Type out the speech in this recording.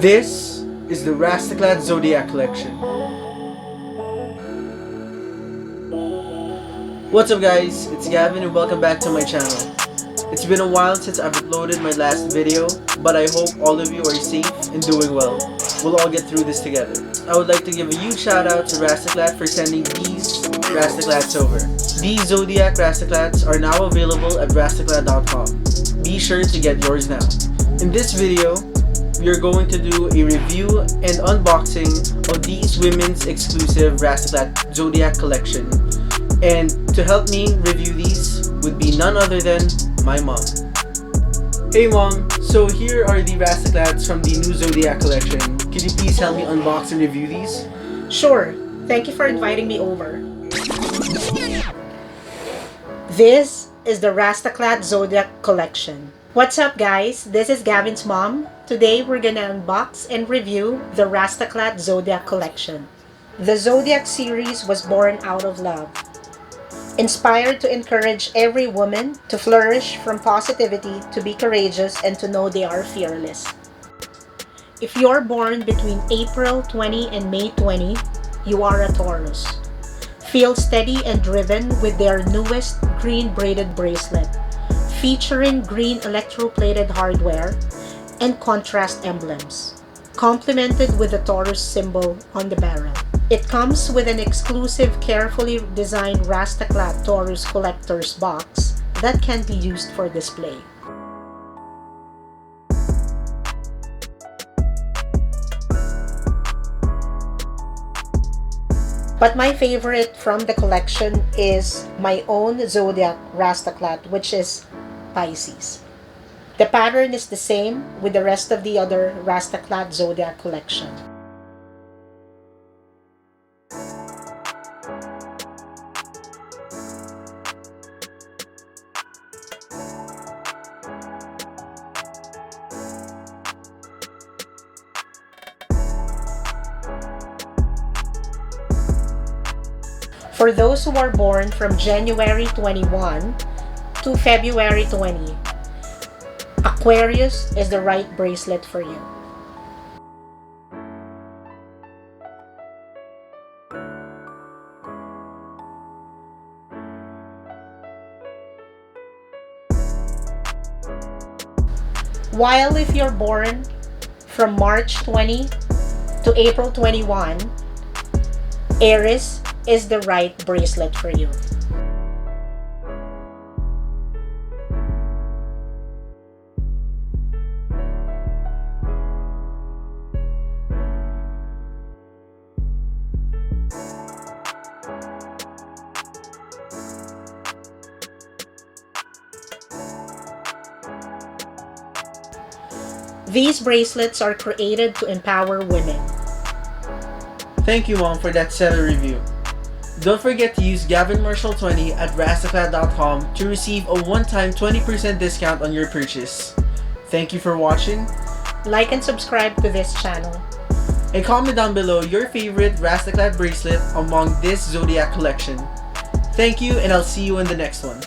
This is the Rastaclat Zodiac collection. What's up guys, it's Gavin and welcome back to my channel. It's been a while since I've uploaded my last video, but I hope all of you are safe and doing well. We'll all get through this together. I would like to give a huge shout out to Rastaclat for sending these Rastaclats over. These Zodiac Rastaclats are now available at Rastaclat.com. Be sure to get yours now. In this video, we are going to do a review and unboxing of these women's exclusive Rastaclat Zodiac collection. And to help me review these would be none other than my mom. Hey mom, so here are the Rastaclats from the new Zodiac collection. Could you please help me unbox and review these? Sure. Thank you for inviting me over. This is the Rastaclat Zodiac collection. What's up guys? This is Gavin's mom. Today we're gonna unbox and review the Rastaclat Zodiac collection. The Zodiac series was born out of love, inspired to encourage every woman to flourish from positivity, to be courageous, and to know they are fearless. If you're born between April 20 and May 20, you are a Taurus. Feel steady and driven with their newest green braided bracelet, featuring green electroplated hardware and contrast emblems, complemented with the Taurus symbol on the barrel. It comes with an exclusive, carefully designed Rastaclat Taurus collector's box that can be used for display. But my favorite from the collection is my own Zodiac Rastaclat, which is Pisces. The pattern is the same with the rest of the other Rastaclat Zodiac collection. For those who are born from January 21 to February 20, Aquarius is the right bracelet for you. While if you're born from March 20 to April 21, ARIES is the right bracelet for you. These bracelets are created to empower women. Thank you mom for that stellar review. Don't forget to use GavinMarshall20 at Rastaclat.com to receive a one-time 20% discount on your purchase. Thank you for watching. Like and subscribe to this channel. And comment down below your favorite Rastaclat bracelet among this Zodiac collection. Thank you and I'll see you in the next one.